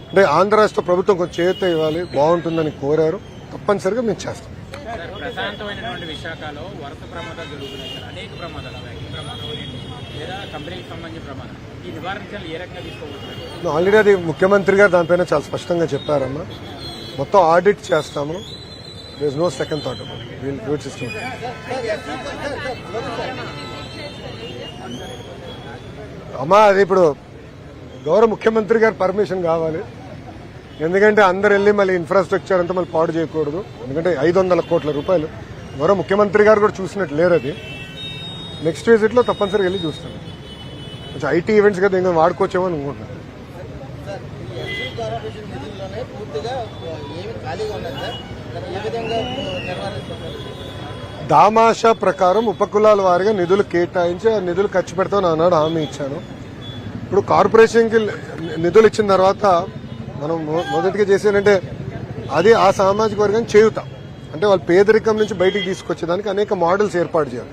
అంటే ఆంధ్ర రాష్ట్ర ప్రభుత్వం కొంచెం చేయూత ఇవ్వాలి, బాగుంటుందని కోరారు. తప్పనిసరిగా మేము చేస్తాం. ప్రశాంతమైనటువంటి విశాఖలో వరుస ప్రమాదాలు జరుగుతున్నాయి సార్. అనేక ప్రమాదాలు, అగ్ని ప్రమాదం అనేది లేదా కంపెనీకి సంబంధించిన ప్రమాదం. ఈ నివారించాలి ఏ రకంగా తీసుకోబోతున్నారు? ఆల్రెడీ అది ముఖ్యమంత్రి గారు దానిపైన చాలా స్పష్టంగా చెప్పారమ్మా. మొత్తం ఆడిట్ చేస్తాము. There is no second thought about it. Will do it system. అమ్మా అది ఇప్పుడు గౌరవ ముఖ్యమంత్రి గారి పర్మిషన్ కావాలి. ఎందుకంటే అందరు వెళ్ళి మళ్ళీ ఇన్ఫ్రాస్ట్రక్చర్ అంతా మళ్ళీ పాడు చేయకూడదు. ఎందుకంటే 500 కోట్ల రూపాయలు గౌరవ ముఖ్యమంత్రి గారు కూడా చూసినట్టు లేరు. అది నెక్స్ట్ విజిట్ లో తప్పనిసరిగా వెళ్ళి చూస్తాను. కొంచెం ఐటీ ఈవెంట్స్ కదా ఇంకా వాడుకోవచ్చేమో అని అనుకుంటున్నాను. సార్ ఈ ఎస్సీ కార్పొరేషన్ నిధుల్లోనే పూర్తిగా ఏమి ఖాళీగా ఉన్నది సార్, దాన్ని ఏ విధంగా నిర్వహిస్తున్నారు? దామాషా ప్రకారం ఉపకులాల వారిగా నిధులు కేటాయించి ఆ నిధులు ఖర్చు పెడతామని ఆనాడు హామీ ఇచ్చాను. ఇప్పుడు కార్పొరేషన్కి నిధులు ఇచ్చిన తర్వాత మనం మొదటిగా చేసేదంటే అది ఆ సామాజిక వర్గాన్ని చేయుతాం. అంటే వాళ్ళు పేదరికం నుంచి బయటికి తీసుకొచ్చేదానికి అనేక మోడల్స్ ఏర్పాటు చేయాలి.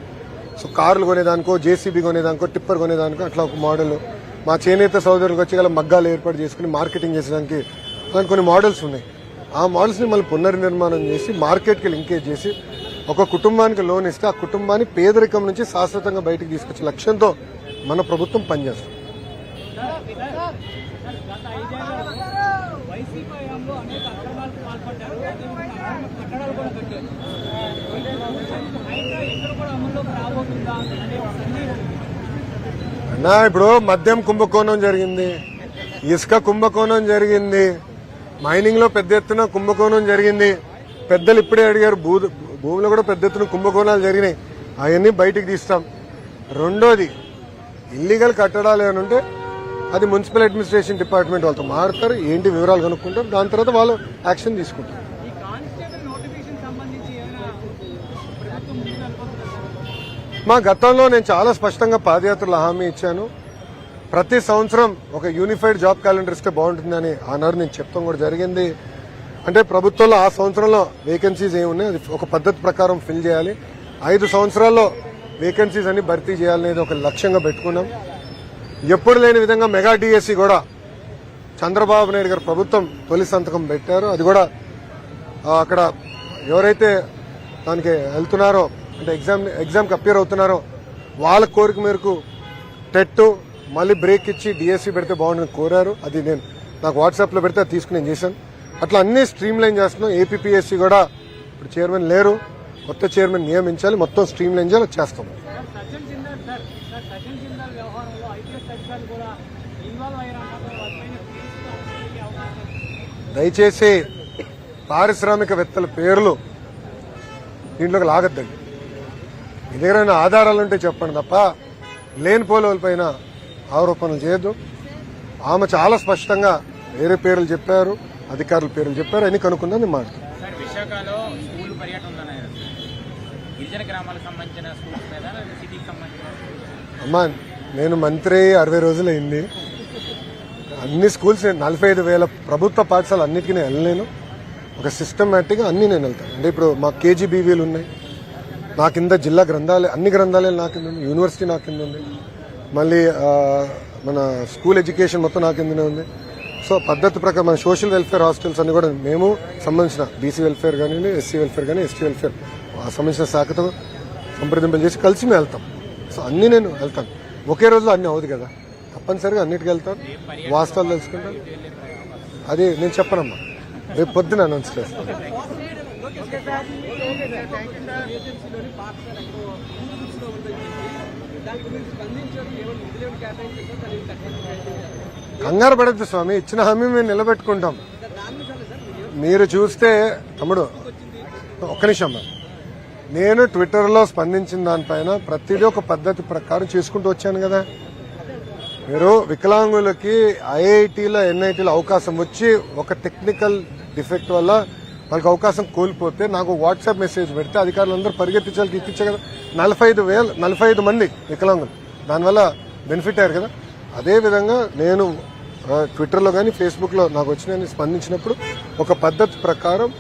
సో కార్లు కొనేదానికో, జేసీబీ కొనేదానికో, టిప్పర్ కొనేదానికో అట్లా ఒక మోడల్. మా చేనేత సోదరులకు వచ్చి గల మగ్గాలు ఏర్పాటు చేసుకుని మార్కెటింగ్ చేసేదానికి అలాంటి కొన్ని మోడల్స్ ఉన్నాయి. ఆ మోడల్స్ని మళ్ళీ పునర్నిర్మాణం చేసి మార్కెట్కి లింకేజ్ చేసి ఒక కుటుంబానికి లోన్ ఇస్తే ఆ కుటుంబాన్ని పేదరికం నుంచి శాశ్వతంగా బయటికి తీసుకొచ్చే లక్ష్యంతో మన ప్రభుత్వం పనిచేస్తుంది. అన్నా ఇప్పుడు మద్యం కుంభకోణం జరిగింది, ఇసుక కుంభకోణం జరిగింది, మైనింగ్ లో పెద్ద ఎత్తున కుంభకోణం జరిగింది. పెద్దలు ఇప్పుడే అడిగారు, భూమిలో కూడా పెద్ద ఎత్తున కుంభకోణాలు జరిగినాయి. అవన్నీ బయటికి తీస్తాం. రెండోది ఇల్లీగల్ కట్టడాలు ఏమైనా ఉంటే అది మున్సిపల్ అడ్మినిస్ట్రేషన్ డిపార్ట్మెంట్ వాళ్ళతో మారుతారు, ఏంటి వివరాలు కనుక్కుంటారు, దాని తర్వాత వాళ్ళు యాక్షన్ తీసుకుంటారు. మా గతంలో నేను చాలా స్పష్టంగా పాదయాత్రలు హామీ ఇచ్చాను. ప్రతి సంవత్సరం ఒక యూనిఫైడ్ జాబ్ క్యాలెండర్ ఇస్తే బాగుంటుందని ఆనాడు నేను చెప్తాం కూడా జరిగింది. అంటే ప్రభుత్వంలో ఆ సంవత్సరంలో వేకెన్సీస్ ఏమున్నాయి అది ఒక పద్ధతి ప్రకారం ఫిల్ చేయాలి. 5 సంవత్సరాల్లో వేకెన్సీస్ అన్ని భర్తీ చేయాలనేది ఒక లక్ష్యంగా పెట్టుకున్నాం. ఎప్పుడు లేని విధంగా మెగా డిఎస్సి కూడా చంద్రబాబు నాయుడు గారు ప్రభుత్వం తొలి సంతకం పెట్టారు. అది కూడా అక్కడ ఎవరైతే దానికి వెళ్తున్నారో అంటే ఎగ్జామ్కి అపియర్ అవుతున్నారో వాళ్ళ కోరిక మేరకు టెట్ మళ్ళీ బ్రేక్ ఇచ్చి డిఎస్సి పెడితే బాగుంటుందని కోరారు. అది నేను నాకు వాట్సాప్లో పెడితే అది తీసుకుని నేను చేశాను. అట్లా అన్ని స్ట్రీమ్ లైన్ చేస్తున్నాం. ఏపీపీఎస్సీ కూడా ఇప్పుడు చైర్మన్ లేరు, కొత్త చైర్మన్ నియమించాలి, మొత్తం స్ట్రీమ్ లైన్ చేయాలి, చేస్తాం. దయచేసి పారిశ్రామికవేత్తల పేర్లు దీంట్లోకి లాగద్దండి. మీ దగ్గర ఆధారాలుంటే చెప్పండి తప్ప లేని పోలవల పైన ఆరోపణలు చేయొద్దు. ఆమె చాలా స్పష్టంగా వేరే పేర్లు చెప్పారు, అధికారుల పేర్లు చెప్పారు, అన్ని కనుక్కుందని మాట్లాడుతున్నాను. సార్ విశాఖలో స్కూల్ పర్యటన ఉందన్నారు. గిరిజన గ్రామాలకు సంబంధించిన స్కూల్స్ మీద సిటీకి సంబంధించిన అమ్మా నేను మంత్రి 60 రోజులు అయింది. అన్ని స్కూల్స్ 45,000 ప్రభుత్వ పాఠశాలలు అన్నిటికీ నేను వెళ్ళలేను. ఒక సిస్టమేటిక్గా అన్ని నేను వెళ్తాను. అంటే ఇప్పుడు మా కేజీబీవీలు ఉన్నాయి, నా కింద జిల్లా గ్రంథాలయం, అన్ని గ్రంథాలయాలు నా కింద ఉంది, యూనివర్సిటీ నా కింద ఉంది, మళ్ళీ మన స్కూల్ ఎడ్యుకేషన్ మొత్తం నా కిందనే ఉంది. సో పద్ధతి ప్రకారం మన సోషల్ వెల్ఫేర్ హాస్టల్స్ అన్ని కూడా మేము సంబంధించిన బీసీ వెల్ఫేర్ కానీ, ఎస్సీ వెల్ఫేర్ కానీ, ఎస్టీ వెల్ఫేర్ సంబంధించిన శాఖతో సంప్రదింపులు చేసి కలిసి మేము వెళ్తాం. సో అన్ని నేను వెళ్తాను. ఒకే రోజులో అన్ని అవుతుంది కదా, తప్పనిసరిగా అన్నిటికీ వెళ్తాను, వాస్తవాలు తెలుసుకుంటాను. అది నేను చెప్పనమ్మా, రేపు పొద్దున అనౌన్స్ చేస్తాను. కంగారు పడద్దు స్వామి, ఇచ్చిన హామీ మేము నిలబెట్టుకుంటాం. మీరు చూస్తే తమ్ముడు ఒక్క నిమిషం, నేను ట్విట్టర్లో స్పందించిన దానిపైన ప్రతిదీ ఒక పద్ధతి ప్రకారం చేసుకుంటూ వచ్చాను కదా. మీరు వికలాంగులకి ఐఐటీలో ఎన్ఐటీలో అవకాశం వచ్చి ఒక టెక్నికల్ డిఫెక్ట్ వల్ల వాళ్ళకి అవకాశం కోల్పోతే నాకు వాట్సాప్ మెసేజ్ పెడితే అధికారులందరూ పరిగెత్తించాలి, ఇప్పించే కదా. 45 మంది వికలాంగులు దానివల్ల బెనిఫిట్ అయ్యారు కదా. అదేవిధంగా నేను ట్విట్టర్లో కానీ ఫేస్బుక్లో నాకు వచ్చిన స్పందించినప్పుడు ఒక పద్ధతి ప్రకారం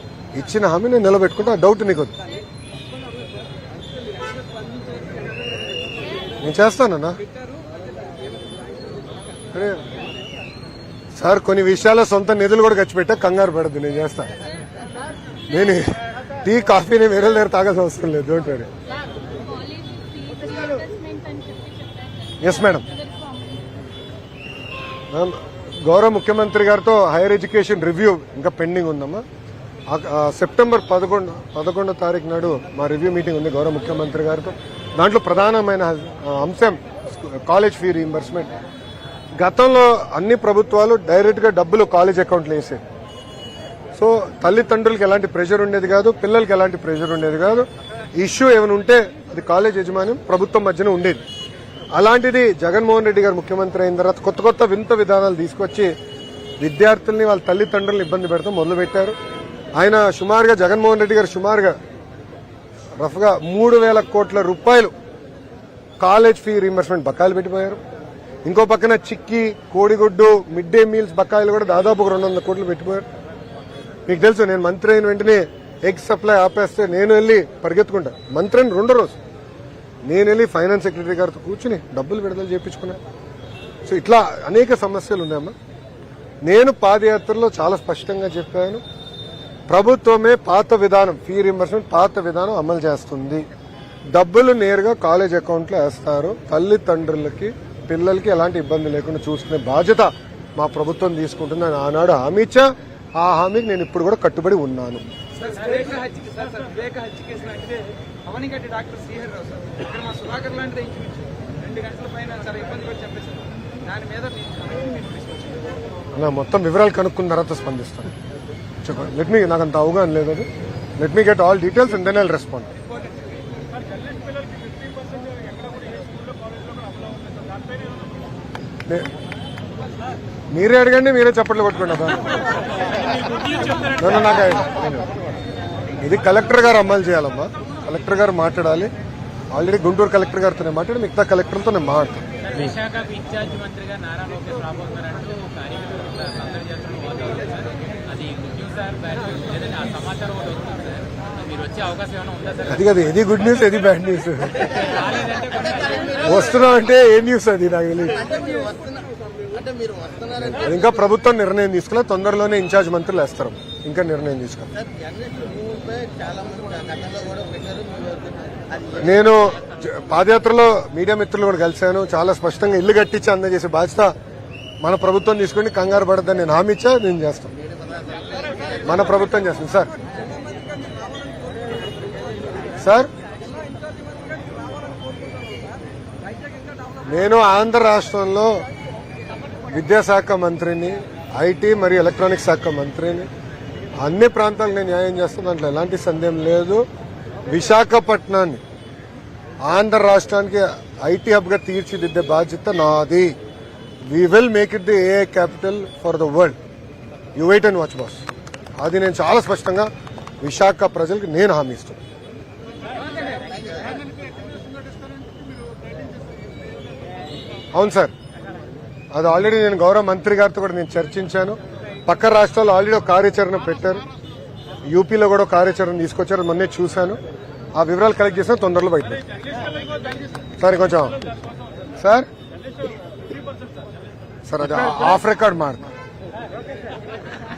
ఇచ్చిన హామీ నేను నిలబెట్టుకుంటే ఆ డౌట్ నీకు వద్దు, నేను చేస్తానన్నా. అరే సార్, కొన్ని విషయాల్లో సొంత నిధులు కూడా ఖర్చు పెట్టా, కంగారు పడద్దు, నేను చేస్తాను. టీ కాఫీని వేరే దగ్గర తాగాల్సిన అవసరం లేదు. Don't worry. Yes madam. Ma'am, గౌరవ ముఖ్యమంత్రి గారితో హైయర్ ఎడ్యుకేషన్ రివ్యూ ఇంకా పెండింగ్ ఉందమ్మా. సెప్టెంబర్ 11వ తారీఖు నాడు మా రివ్యూ మీటింగ్ ఉంది గౌరవ ముఖ్యమంత్రి గారితో. దాంట్లో ప్రధానమైన అంశం కాలేజ్ ఫీ రీయింబర్స్మెంట్. గతంలో అన్ని ప్రభుత్వాలు డైరెక్ట్ గా డబ్బులు కాలేజ్ అకౌంట్లో వేసేది. సో తల్లిదండ్రులకి ఎలాంటి ప్రెషర్ ఉండేది కాదు, పిల్లలకి ఎలాంటి ప్రెషర్ ఉండేది కాదు. ఇష్యూ ఏమైనా ఉంటే అది కాలేజ్ యజమాన్యం ప్రభుత్వం మధ్యన ఉండేది. అలాంటిది జగన్మోహన్ రెడ్డి గారు ముఖ్యమంత్రి అయిన తర్వాత కొత్త కొత్త వింత విధానాలు తీసుకొచ్చి విద్యార్థుల్ని వాళ్ళ తల్లిదండ్రులను ఇబ్బంది పెడతాం మొదలుపెట్టారు. ఆయన సుమారుగా జగన్మోహన్ రెడ్డి గారు సుమారుగా రఫ్గా 3,000 కోట్ల రూపాయలు కాలేజ్ ఫీ రీయింబర్స్మెంట్ బకాయిలు పెట్టిపోయారు. ఇంకో పక్కన చిక్కీ, కోడిగుడ్డు, మిడ్ డే మీల్స్ బకాయిలు కూడా దాదాపు 200 కోట్లు పెట్టిపోయారు. మీకు తెలుసు, నేను మంత్రి అయిన వెంటనే ఎగ్ సప్లై ఆపేస్తే నేను వెళ్ళి పరిగెత్తుకుంటా. మంత్రి అయిన 2వ రోజు నేను వెళ్ళి ఫైనాన్స్ సెక్రటరీ గారితో కూర్చుని డబ్బులు విడుదల చేయించుకున్నా. సో ఇట్లా అనేక సమస్యలు ఉన్నాయమ్మా. నేను పాదయాత్రలో చాలా స్పష్టంగా చెప్పాను, ప్రభుత్వమే పాత విధానం ఫీ రీయింబర్స్మెంట్ పాత విధానం అమలు చేస్తుంది. డబ్బులు నేరుగా కాలేజ్ అకౌంట్లో వేస్తారు. తల్లిదండ్రులకి పిల్లలకి ఎలాంటి ఇబ్బంది లేకుండా చూసుకునే బాధ్యత మా ప్రభుత్వం తీసుకుంటుంది అని ఆనాడు హామీ ఇచ్చా. ఆ హామీకి నేను ఇప్పుడు కూడా కట్టుబడి ఉన్నాను. వివేక హత్య కేసు లాంటిదే అవనిగడ్డి డాక్టర్ శ్రీహరి రావు సార్, ఇక్కడ మా సుధాకర్ లాంటిదే ఇంచుమించు 2 గంటల పైన చాలా ఇబ్బంది పడి చెప్పేశారు. దాని మీద అలా మొత్తం వివరాలు కనుక్కున్న తర్వాత స్పందిస్తాను. చెప్పండి. నాకు అంత అవగాహన లేదు. అది let me get all details and then I'll respond. మీరే అడగండి, మీరే చప్పట్లు కొట్టుకోండి. నాకు ఇది కలెక్టర్ గారు అమలు చేయాలమ్మా. కలెక్టర్ గారు మాట్లాడాలి. ఆల్రెడీ గుంటూరు కలెక్టర్ గారితో మాట్లాడి మిగతా కలెక్టర్లతో నేను మాట్లాడతాను. విశాఖకు ఇన్ఛార్జ్ మంత్రిగా నారా లోకేష్ రాబోతున్నారంటూ సందడి చేస్తున్న వాతావరణం సార్, అది good news sir, bad news, లేదంటే ఆ సమాచారం ఒకటి వస్తుంది సార్, మీరు వచ్చే అవకాశం ఏమైనా ఉందా సార్? అది కదా, ఏది గుడ్ న్యూస్ ఏది బ్యాడ్ న్యూస్. వస్తున్నాం అంటే ఏ న్యూస్ అది నాకు తెలియదు. అది ఇంకా ప్రభుత్వం నిర్ణయం తీసుకోలే. తొందరలోనే ఇన్ఛార్జ్ మంత్రులు వేస్తారు. ఇంకా నిర్ణయం తీసుకోవాలి. నేను పాదయాత్రలో మీడియా మిత్రులు కూడా కలిశాను. చాలా స్పష్టంగా ఇల్లు కట్టించి అందజేసే బాధ్యత మన ప్రభుత్వం తీసుకుని కంగారు పడద్దని నేను హామీ ఇచ్చా. నేను చేస్తాను, మన ప్రభుత్వం చేస్తుంది. సార్ నేను ఆంధ్ర రాష్ట్రంలో విద్యాశాఖ మంత్రిని, ఐటీ మరియు ఎలక్ట్రానిక్స్ శాఖ మంత్రిని. అన్ని ప్రాంతాలకు నేను న్యాయం చేస్తాను, దాంట్లో ఎలాంటి సందేహం లేదు. విశాఖపట్నాన్ని ఆంధ్ర రాష్ట్రానికి ఐటీ హబ్ గా తీర్చిదిద్దే బాధ్యత నాది. We will make it the AI capital for the world. You wait and watch boss. అది నేను చాలా స్పష్టంగా విశాఖ ప్రజలకు నేను హామీ ఇస్తాను. అవును సార్, అది ఆల్రెడీ నేను గౌరవ మంత్రి గారితో కూడా నేను చర్చించాను. పక్క రాష్ట్రాల్లో ఆల్రెడీ ఒక కార్యాచరణ పెట్టారు. యూపీలో కూడా కార్యాచరణ తీసుకొచ్చారు, మొన్నే చూశాను. ఆ వివరాలు కలెక్ట్ చేసిన తొందరలో బయట సార్. కొంచెం సార్ అది ఆఫ్ రికార్డ్ మాట్లాడు.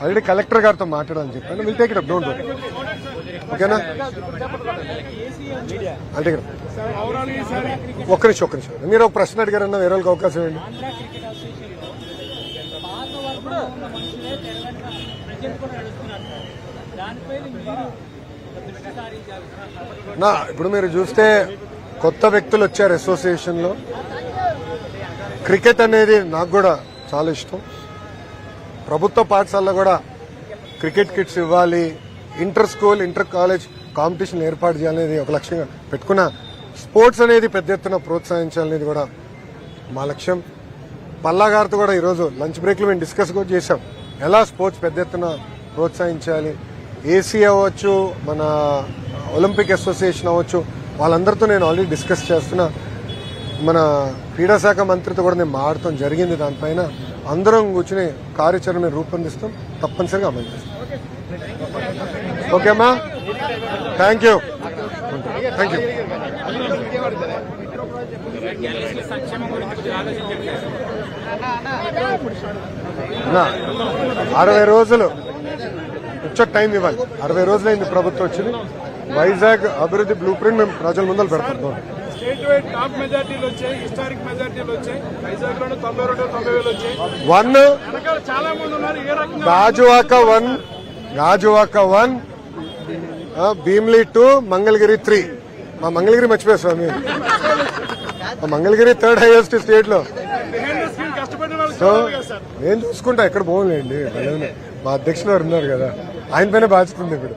ఆల్రెడీ కలెక్టర్ గారితో మాట్లాడాలని చెప్పాను. Will take it up, don't worry. ఓకేనా? అంటే ఒక్క నిమిషం మీరు ఒక ప్రశ్న అడిగారన్నా వేరే వాళ్ళకి అవకాశం ఏంటి? ఇప్పుడు మీరు చూస్తే కొత్త వ్యక్తులు వచ్చారు అసోసియేషన్ లో. క్రికెట్ అనేది నాకు కూడా చాలా ఇష్టం. ప్రభుత్వ పాఠశాలలో కూడా క్రికెట్ కిట్స్ ఇవ్వాలి, inter school inter college competition ఏర్పాటు చేయాలనేది ఒక లక్ష్యంగా పెట్టుకున్న. స్పోర్ట్స్ అనేది పెద్ద ఎత్తున ప్రోత్సహించాలనేది కూడా మా లక్ష్యం. పల్లా గారితో కూడా ఈరోజు లంచ్ బ్రేక్లో మేము డిస్కస్ కూడా చేశాం, ఎలా స్పోర్ట్స్ పెద్ద ఎత్తున ప్రోత్సహించాలి. ఏసీ అవ్వచ్చు, మన ఒలింపిక్ అసోసియేషన్ అవ్వచ్చు, వాళ్ళందరితో నేను ఆల్రెడీ డిస్కస్ చేస్తున్నా. మన క్రీడా శాఖ మంత్రితో కూడా నేను మాట్లాడటం జరిగింది. దానిపైన అందరం కూర్చుని కార్యాచరణ రూపొందిస్తాం, తప్పనిసరిగా అమలు చేస్తాం. ఓకేమ్మా, థ్యాంక్ యూ. నా 60 రోజులు కొంచెం టైం ఇవ్వాలి. 60 రోజులైంది ప్రభుత్వం వచ్చింది. వైజాగ్ అభివృద్ధి బ్లూ ప్రింట్ మేము ప్రజల ముందర పెడుతున్నాం. స్టేట్ వైడ్ టాప్ మెజార్టీలు వచ్చాయి, హిస్టారిక్ మెజార్టీలు వచ్చాయి. వైజాగ్ లోనే 92-90 వచ్చాయి. వెనకాల చాలా మంది ఉన్నారు. ఏ రకంగా గాజువాక 1, భీమ్లీ 2, మంగళగిరి 3. మా మంగళగిరి మర్చిపోయా స్వామి. మా మంగళగిరి 3rd హైయెస్ట్ స్టేట్ లో. బిహైండ్ ద స్క్రీన్ కష్టపడిన వాళ్ళు సో చూడాలి కదా సార్. నేను చూసుకుంటా, ఎక్కడ పోలేండి. మా అధ్యక్షులు గారు ఉన్నారు కదా, ఆయన పైన బాధ్యత ఉంది ఇప్పుడు.